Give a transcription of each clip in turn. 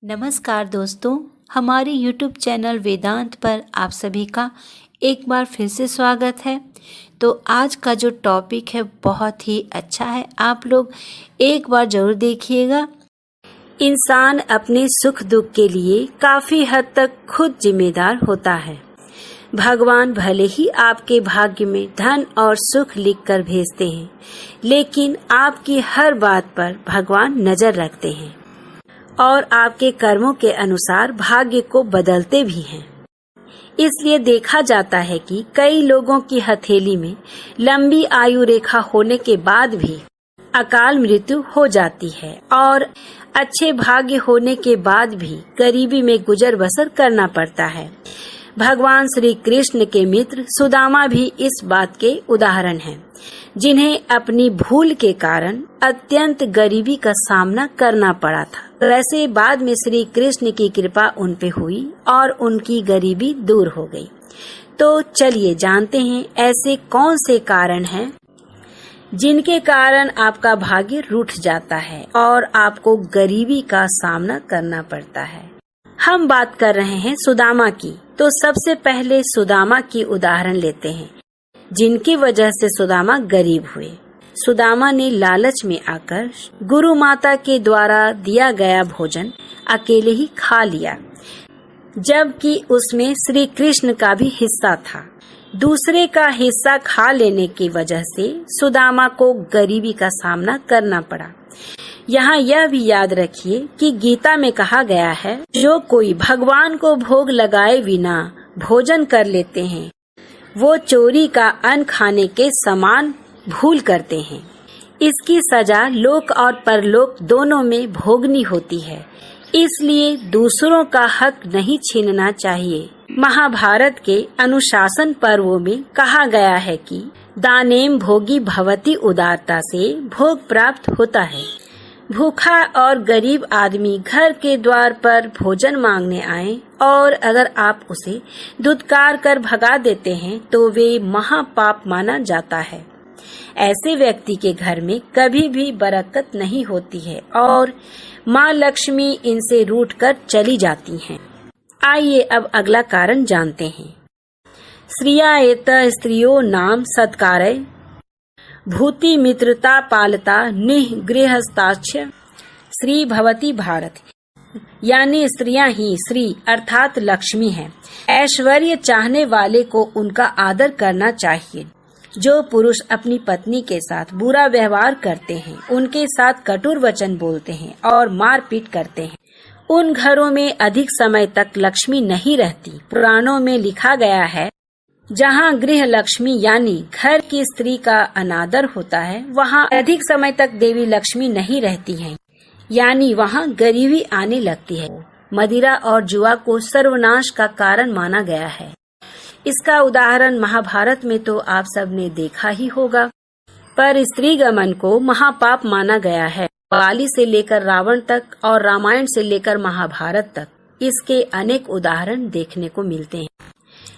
नमस्कार दोस्तों, हमारे YouTube चैनल वेदांत पर आप सभी का एक बार फिर से स्वागत है। तो आज का जो टॉपिक है बहुत ही अच्छा है, आप लोग एक बार ज़रूर देखिएगा। इंसान अपने सुख दुख के लिए काफ़ी हद तक खुद जिम्मेदार होता है। भगवान भले ही आपके भाग्य में धन और सुख लिखकर भेजते हैं, लेकिन आपकी हर बात पर भगवान नज़र रखते हैं और आपके कर्मों के अनुसार भाग्य को बदलते भी हैं। इसलिए देखा जाता है कि कई लोगों की हथेली में लंबी आयु रेखा होने के बाद भी अकाल मृत्यु हो जाती है और अच्छे भाग्य होने के बाद भी गरीबी में गुजर बसर करना पड़ता है। भगवान श्री कृष्ण के मित्र सुदामा भी इस बात के उदाहरण हैं, जिन्हें अपनी भूल के कारण अत्यंत गरीबी का सामना करना पड़ा था। वैसे बाद में श्री कृष्ण की कृपा उन पे हुई और उनकी गरीबी दूर हो गई। तो चलिए जानते हैं ऐसे कौन से कारण हैं जिनके कारण आपका भाग्य रूठ जाता है और आपको गरीबी का सामना करना पड़ता है। हम बात कर रहे हैं सुदामा की। तो सबसे पहले सुदामा की उदाहरण लेते हैं, जिनकी वजह से सुदामा गरीब हुए। सुदामा ने लालच में आकर गुरु माता के द्वारा दिया गया भोजन अकेले ही खा लिया, जबकि उसमें श्री कृष्ण का भी हिस्सा था। दूसरे का हिस्सा खा लेने की वजह से सुदामा को गरीबी का सामना करना पड़ा। यहाँ यह भी याद रखिए कि गीता में कहा गया है, जो कोई भगवान को भोग लगाए बिना भोजन कर लेते हैं, वो चोरी का अन्न खाने के समान भूल करते हैं। इसकी सजा लोक और परलोक दोनों में भोगनी होती है, इसलिए दूसरों का हक नहीं छीनना चाहिए। महाभारत के अनुशासन पर्वों में कहा गया है कि दानेम भोगी भवति, उदारता से भोग प्राप्त होता है। भूखा और गरीब आदमी घर के द्वार पर भोजन मांगने आए और अगर आप उसे धुतकार कर भगा देते हैं तो वे महापाप माना जाता है। ऐसे व्यक्ति के घर में कभी भी बरकत नहीं होती है और माँ लक्ष्मी इनसे रूठकर चली जाती हैं। आइए अब अगला कारण जानते हैं। श्रिया एत स्त्रियो नाम सत्कारय भूति मित्रता पालता निगृहस्ताक्ष श्री भवती भारत। यानी स्त्रियां ही श्री अर्थात लक्ष्मी हैं। ऐश्वर्य चाहने वाले को उनका आदर करना चाहिए। जो पुरुष अपनी पत्नी के साथ बुरा व्यवहार करते हैं, उनके साथ कटुर वचन बोलते हैं और मारपीट करते हैं, उन घरों में अधिक समय तक लक्ष्मी नहीं रहती। पुराणों में लिखा गया है, जहाँ गृह लक्ष्मी यानी घर की स्त्री का अनादर होता है, वहाँ अधिक समय तक देवी लक्ष्मी नहीं रहती हैं, यानी वहाँ गरीबी आने लगती है। मदिरा और जुआ को सर्वनाश का कारण माना गया है। इसका उदाहरण महाभारत में तो आप सबने देखा ही होगा। पर स्त्री गमन को महापाप माना गया है। बाली से लेकर रावण तक और रामायण से लेकर महाभारत तक इसके अनेक उदाहरण देखने को मिलते हैं,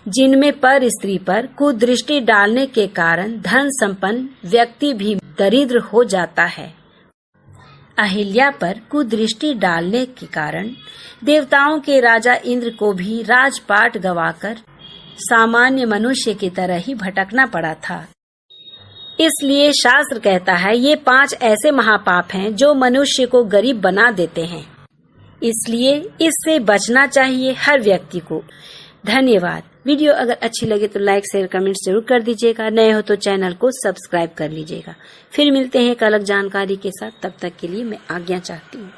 जिनमें पर स्त्री पर कुदृष्टि डालने के कारण धन संपन्न व्यक्ति भी दरिद्र हो जाता है। अहिल्या पर कुदृष्टि डालने के कारण देवताओं के राजा इंद्र को भी राजपाट गवाकर सामान्य मनुष्य की तरह ही भटकना पड़ा था। इसलिए शास्त्र कहता है, ये 5 ऐसे महापाप हैं जो मनुष्य को गरीब बना देते हैं। इसलिए इससे बचना चाहिए हर व्यक्ति को। धन्यवाद। वीडियो अगर अच्छी लगे तो लाइक शेयर कमेंट जरूर कर दीजिएगा। नए हो तो चैनल को सब्सक्राइब कर लीजिएगा। फिर मिलते हैं एक अलग जानकारी के साथ। तब तक के लिए मैं आज्ञा चाहती हूँ।